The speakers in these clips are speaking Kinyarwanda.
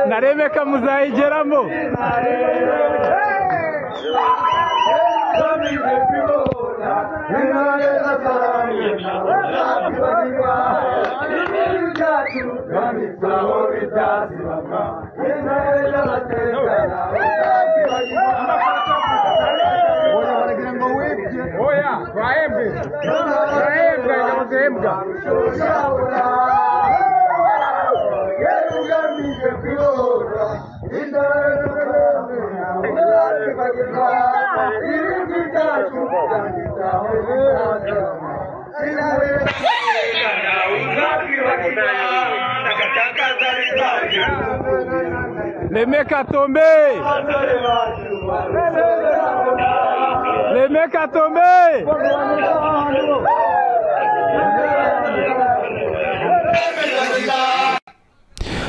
na Rebeka muzayigeramo. Les mecs à tomber. Les mecs à tomber.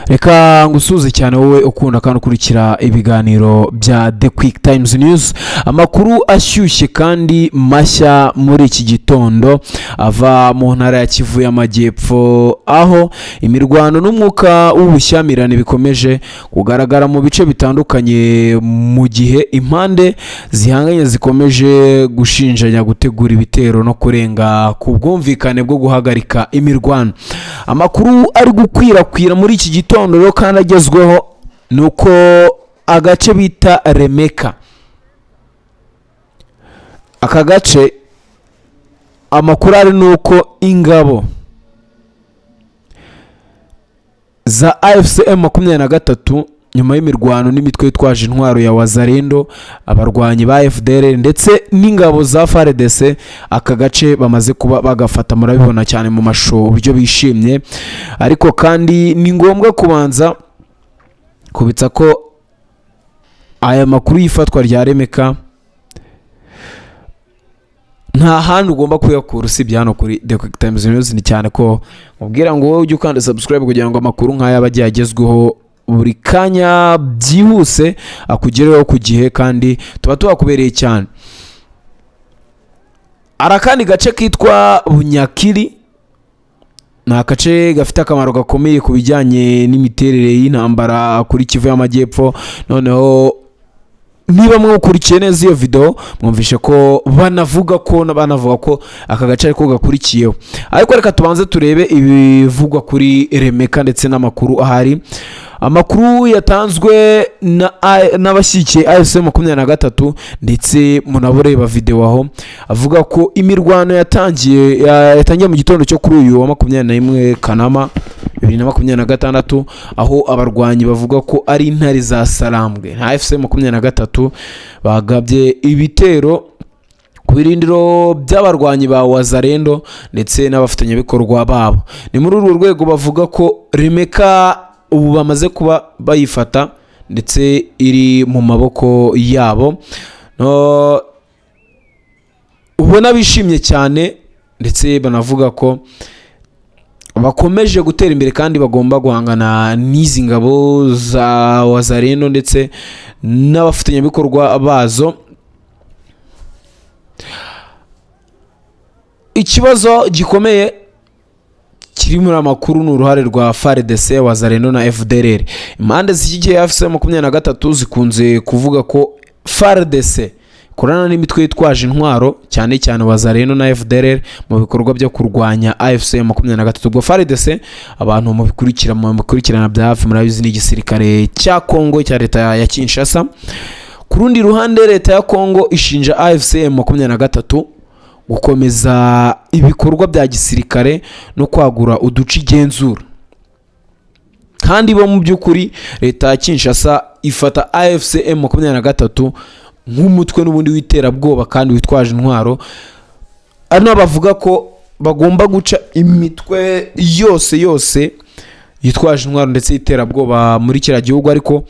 Reka ngusuze cyane wowe ukunda kandi ukurikira ibiganiro bya The Quick Times News, amakuru ashyushye kandi mashya muri iki gitondo ava mu ntara ya Kivu y'Amajyepfo, aho imirwano n'umwuka w'ubushyamirane bikomeje kugaragara mu bice bitandukanye, mu gihe impande zihanganye zikomeje gushinjanya gutegura ibitero no kurenga ku bwumvikane bwo guhagarika imirwano. Amakuru ari gukwirakwira muri iki gitondo rero kandi agezweho nuko agace bita Remeka, aka gace amakuru ari nuko ingabo za AFC M23 nyuma y'imirwano n'imitwe yitwaje intwaro ya Wazalendo, abarwanyi ba FDLR ndetse n'ingabo za FARDC, aka gace bamaze kuba bagafata, murabibona cyane mu mashusho uburyo bishimye. Ariko kandi ni ngombwa kubanza kubitsa ko aya makuru y'ifatwa rya Remeka nta handi ugomba kuyakura usibye hano kuri The Quick Times News. Ni cyane ko mubwira ngo wowe ujye ukanda subscribe kugira ngo amakuru nk'aya bajye agezweho buri kanya byihuse akugereho ku gihe, kandi tuba tubakubereye cyane. Arakandi gace kitwa Bunyakiri, ni agace gafite akamaro gakomeye ku bijyanye n'imiterere y'intambara kuri Kivu y'Amajyepfo. Noneho niba mwukurikiye neza iyo video mwumvishe ko banavuga ko aka gace ariko gakurikiyeho. Ariko reka tubanze turebe ibivugwa kuri Remeka ndetse n'amakuru ahari. Amakuru yatanzwe n'abashyikiye AFC M23 ndetse munaboreba video aho avuga ko imirwano yatangiye mu gitondo cyo kuri uyu wa 21 Kanama 2026, aho abarwanyi bavuga ko ari intare za Sarambwe na AFC M23 bagabye ibitero ku birindiro by'abarwanyi ba Wazalendo ndetse n'abafatanyabikorwa babo. Ni muri uru rwego bavuga ko Remeka ubu bamaze kuba bayifata ndetse iri mu maboko yabo. Ubona bishimye cyane ndetse banavuga ko bakomeje gutera imbere kandi bagomba guhangana n'izi ngabo za Wazalendo ndetse n'abafatanyabikorwa bazo. Ikibazo gikomeye kiri muri amakuru ni uruhare rwa FARDC, Wazalendo na FDLR. Impande z'igihe AFC M23 zikunze kuvuga ko FARDC korana n'imitwe yitwaje intwaro cyane cyane Wazalendo na FDLR mu bikorwa byo kurwanya AFC M23. Ubwo FARDC abantu mu bikurikirana bya hafi murabizi ni igisirikare cya Kongo cya leta ya Kinshasa. Ku rundi ruhande leta ya Kongo ishinja AFC M23 gukomeza ibikorwa bya gisirikare no kwagura uduce igenzura, kandi bo mu by'ukuri leta ya Kinshasa ifata AFC M23 nk'umutwe n'ubundi witerabwoba kandi witwaje intwaro. Ano bavuga ko bagomba guca imitwe yose yitwaje intwaro ndetse yiterabwoba muri kiriya gihugu. Ariko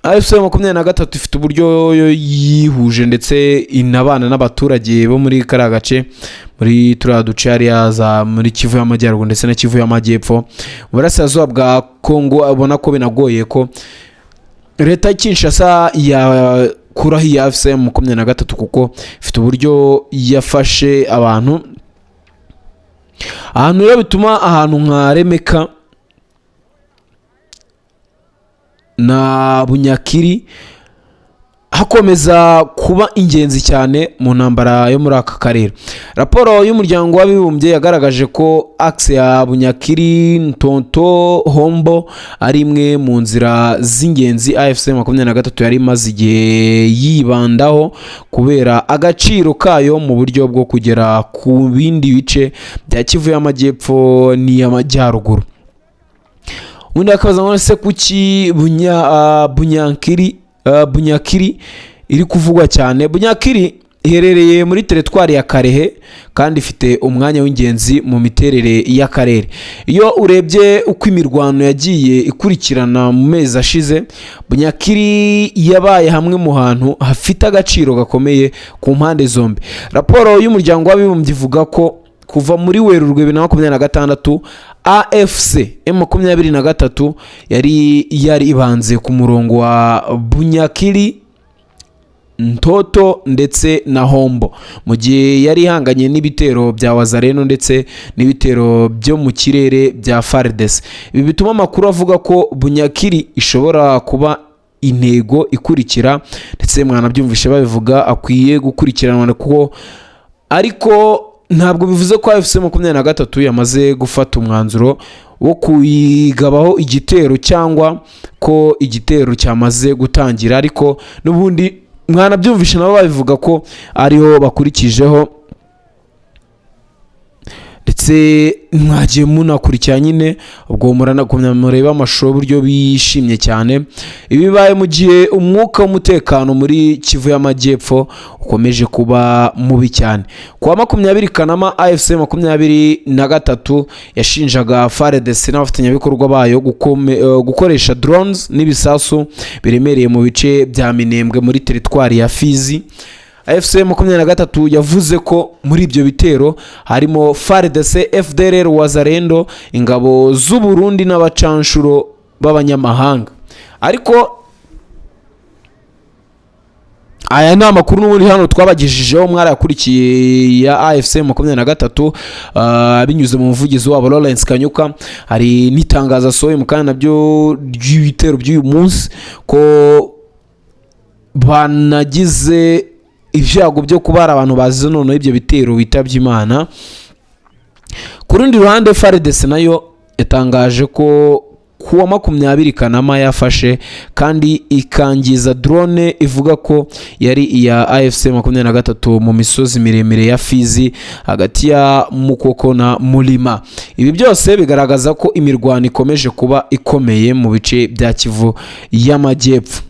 AFC M23 ifite uburyo yihuje ndetse inabana n'abaturage bo muri kariya gace, muri turiya duce hariya za muri Kivu y'Amajyaruguru ndetse na Kivu y'Amajyepfo. Mu burasirazuba bwa Kongo abona ko binagoye ko leta ya Kinshasa yakuraho iyi AFC M23 kuko ifite uburyo yafashe abantu rero bituma ahantu nka Remeka na Bunyakiri hakomeza kuba ingenzi cyane mu ntambara yo muri aka karere. Raporo y'umuryango w'abibumbye yagaragaje ko axe ya Bunyakiri, Ntonto, Hombo ari imwe mu nzira z'ingenzi AFC 23 yari imaze igihe yibandaho kubera agaciro kayo mu buryo bwo kugera ku bindi bice bya Kivu y'Amajyepfo n'iy'Amajyaruguru. Undi akabaza ngo se kuki Bunyakiri iri kuvugwa cyane. Bunyakiri iherereye muri teritwari ya Karehe kandi ifite umwanya w'ingenzi mu miterere y'akarere. Iyo urebye uko imirwano yagiye ikurikirana mu mezi ashize, Bunyakiri yabaye hamwe mu hantu hafite agaciro gakomeye ku mpande zombi. Raporo y'umuryango w'abibumbye ivuga ko kuva muri Werurwe 2026 AFC M23 yari ibanze ku murongo wa Bunyakiri, Ntoto ndetse na Hombo, mu gihe yari ihanganye n'ibitero bya Wazareno ndetse n'ibitero byo mu kirere bya FARDC. Ibi bituma amakuru avuga ko Bunyakiri ishobora kuba intego ikurikira, ndetse mwanabyumvishe babivuga akwiye gukurikiranwa kuko, ariko ntabwo bivuze ko AFC 23 yamaze gufata umwanzuro wo kuyigabaho igitero cyangwa ko igitero cyamaze gutangira, ariko n'ubundi mwanabyumvishe nabo babivuga ko ariho bakurikijeho, ndetse mwagiye munakurikira nyine ubwo muranakomya mureba amashusho buryo bishimye cyane. Ibi bibaye mu gihe umwuka w'umutekano muri Kivu y'Amajyepfo ukomeje kuba mubi cyane. Kuwa 20 Kanama AFC 23 yashinjaga FARDC n'abafatanyabikorwa bayo gukoresha drones n'ibisasu biremereye mu bice bya Minembwe muri teritwari ya Fizi. AFC 23 yavuze ko muri ibyo bitero harimo FARDC, FDLR, Wazarendo, ingabo z'u Burundi n'abacanshuro b'abanyamahanga. Ariko aya ni amakuru n'ubundi hano twabagejejeho mwarakurikiye ya AFC 23 binyuze mu muvugizi wabo Lawrence Kanyuka. Hari n'itangazo asohoye mu kana nabyo ry'ibitero by'uyu munsi ko banagize ibyago byo kubara abantu bazize none ibyo bitero bitabye Imana. Ku rundi ruhande FARDC nayo yatangaje ko kuwa 20 Kanama yafashe kandi ikangiza drone ivuga ko yari iya AFC 23 mu misozi miremire ya Fizi hagati ya Mukoko na Mulima. Ibi byose bigaragaza ko imirwano ikomeje kuba ikomeye mu bice bya Kivu y'Amajyepfo.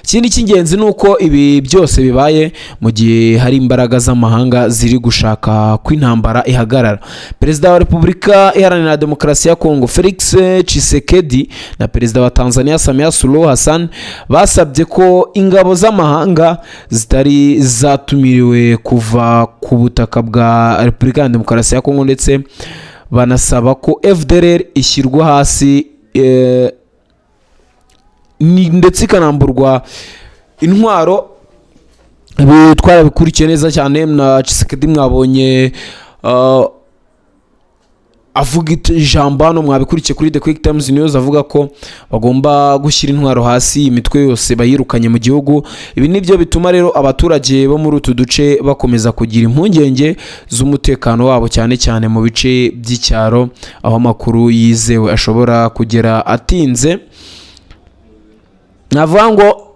Ikindi cy'ingenzi nuko ibi byose bibaye mu gihe hari imbaraga z'amahanga ziri gushaka ko intambara ihagarara. Perezida wa Repubulika Iharanira Demokarasi ya Kongo Felix Tshisekedi na Perezida wa Tanzania Samia Suluhu Hassan basabye ko ingabo z'amahanga zitari zatumiriwe kuva ku butaka bwa Repubulika ya Demokarasi ya Kongo, ndetse banasaba ko FDLR ishyirwa hasi ndetse ikanamburwa intwaro. Twarabikurikiye neza cyane na Tshisekedi, mwabonye avuga ijambo hano, mwabikurikiye kuri The Quick Times News, avuga ko bagomba gushyira intwaro hasi, imitwe yose bayirukanye mu gihugu. Ibi nibyo bituma rero abaturage bo muri utu duce bakomeza kugira impungenge z'umutekano wabo, cyane cyane mu bice by'icyaro aho amakuru yizewe ashobora kugera atinze. Navuga ngo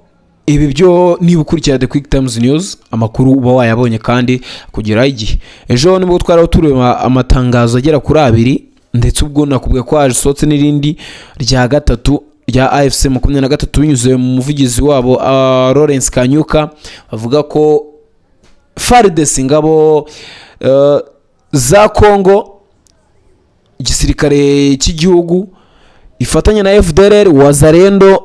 ibi byo niba ukurikira The Quick Times News amakuru uba wayabonye kandi kugera igihe. Ejo nibwo twaraho tureba amatangazo agera kuri 2, ndetse ubwo nakubwiye ko hasohotse n'irindi rya gatatu rya AFC 23 binyuze mu muvugizi wabo Lawrence Kanyuka, avuga ko FARDC, ingabo za Kongo, igisirikare cy'igihugu ifatanya na FDLR, Wazarendo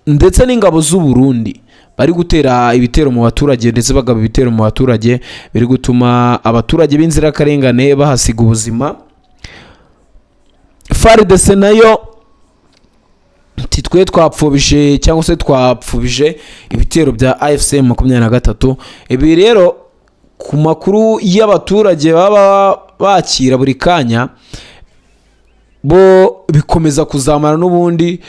ndetse n'ingabo z'u Burundi bari gutera ibitero mu baturage, ndetse bagaba ibitero mu baturage biri gutuma abaturage b'inzirakarengane bahasiga ubuzima. FARDC nayo titwe twapfubije cyangwa se twapfubije ibitero bya AFC 23. Ibi rero ku makuru y'abaturage baba bakira buri kanya bo bikomeza kuzamara n'ubundi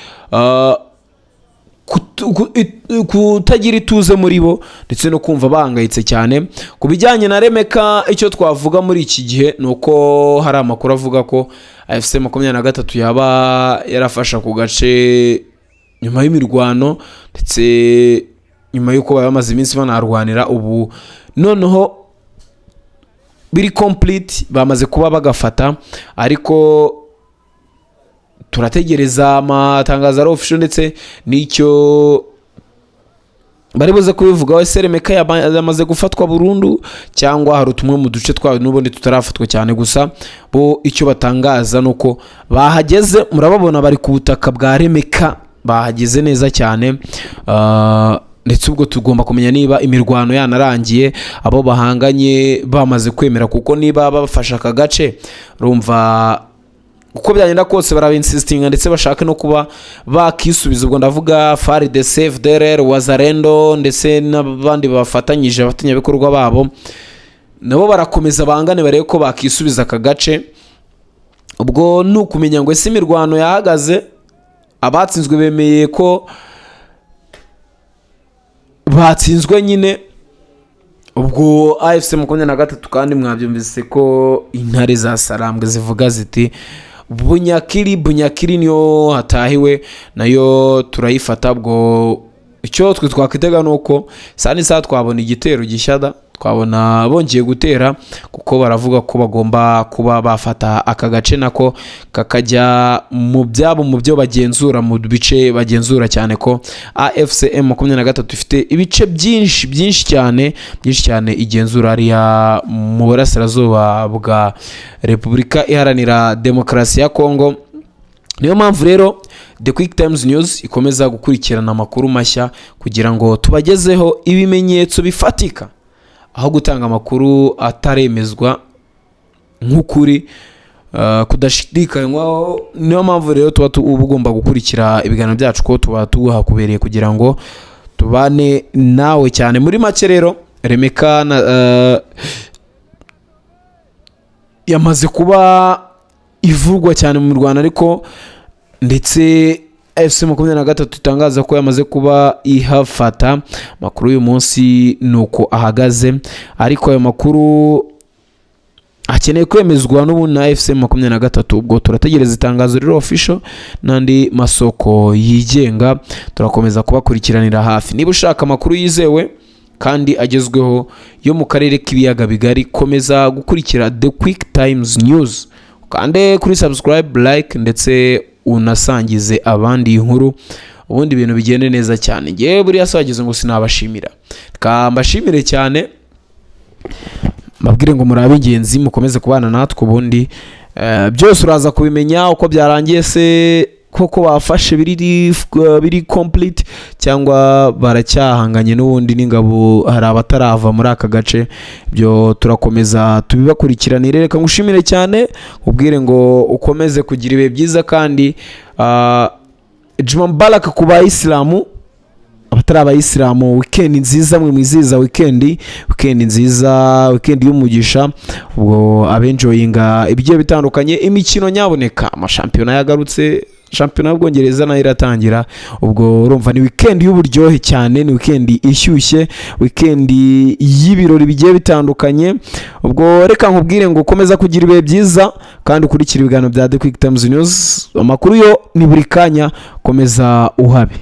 kutagira ituze muri bo ndetse no kumva bahangayitse cyane. Ku bijyanye na Remeka, icyo twavuga muri iki gihe ni uko hari amakuru avuga ko AFC 23 yaba yarafasha ku gace nyuma y'imirwano ndetse nyuma y'uko bamaze iminsi banarwanira. Ubu noneho biri complete, bamaze kuba bagafata, ariko turategereza amatangazo ari official ndetse n'icyo bari buze kubivuga. Wese Remeka yamaze gufatwa burundu cyangwa hari utumwe mu duce twawe n'ubundi tutarafatwa cyane. Gusa bo icyo batangaza nuko bahageze, murababona bari ku butaka bwa Remeka, bahageze neza cyane. Ndetse ubwo tugomba kumenya niba imirwano yanarangiye, abo bahanganye bamaze kwemera, kuko niba bafasha aka gace rumva uko byagenda kose barabinsistinga ndetse bashaka no kuba bakisubiza. Ubwo ndavuga FARDC, FDLR, Wazalendo ndetse n'abandi bafatanyije abatanyabikorwa babo, nabo barakomeza bangane barebe ko bakisubiza aka gace. Ubwo nukumenya ngo ese imirwano yahagaze, abatsinzwe bemeye ko batsinzwe nyine. Ubwo AFC 23 kandi mwabyumvise ko intare za Sarambwe zivuga ziti Bunyakiri niyo hatahiwe, nayo turayifata. Ubwo icyo twe twakwitega nuko saa twabona igitero gishyada, twabona bongeye gutera, kuko baravuga ko bagomba kuba bafata aka gace nako kakajya mu byabo, mu byo bagenzura, mu bice bagenzura cyane ko AFC 23 ifite ibice byinshi cyane igenzura hariya mu burasirazuba bwa Repubulika Iharanira Demokarasi ya Kongo. Niyo mpamvu rero The Quick Times News ikomeza gukurikirana amakuru mashya kugira ngo tubagezeho ibimenyetso bifatika, aho gutanga amakuru ataremezwa nk'ukuri kudashidikanywaho. Niyo mpamvu rero tuba ugomba gukurikira ibiganiro byacu ko tuba tuhakubereye kugira ngo tubane nawe cyane. Muri make rero Remeka yamaze kuba ivugwa cyane mu Rwanda, ariko ndetse AFC 23 itangaza ko yamaze kuba ihafata. Makuru uyu munsi nuko ahagaze, ariko ayo makuru akeneye kwemezwa n'ubundi na AFC 23. Ubwo turategereza itangazo rero official n'andi masoko yigenga, turakomeza kubakurikiranira hafi. Niba ushaka amakuru yizewe kandi agezweho yo mu karere k'ibiyaga bigari, komeza gukurikira The Quick Times News, kandi kuri subscribe, like ndetse unasangize abandi inkuru, ubundi ibintu bigende neza cyane. Ngewe buriya sagize ngo sinabashimira, mbashimire cyane, mabwire ngo muri ingenzi mukomeze kubana natwe, ubundi byose uraza kubimenya uko byarangiye, se koko bafashe biri complete cyangwa baracyahanganye n'ubundi n'ingabo, hari abatarava muri aka gace. Byo turakomeza tubibakurikiranire. Reka ngushimire cyane, ubwire ngo ukomeze kugira ibihe byiza, kandi Juma Mubarak ku bayisilamu, abatari abayisilamu, weekend nziza, mwe mwiziza weekend nziza, weekend y'umugisha. Ubwo abenjoyinga ibigiye bitandukanye, imikino nyaboneka, amashampiyona yagarutse, shampiyona y'Ubwongereza nayo iratangira. Ubwo urumva ni weekend y'uburyohe cyane, ni weekend ishyushye, weekend y'ibirori bigiye bitandukanye. Ubwo reka nkubwire ngo ukomeza kugira ibihe byiza, kandi ukurikira ibiganiro bya The Quick Times News. Amakuru yo ni buri kanya, komeza uhabe.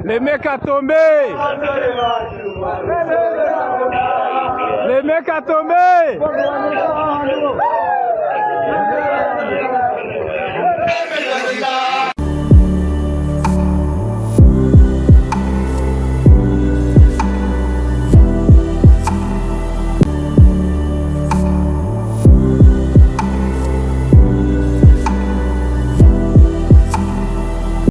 Remeka tombé! Remeka tombé!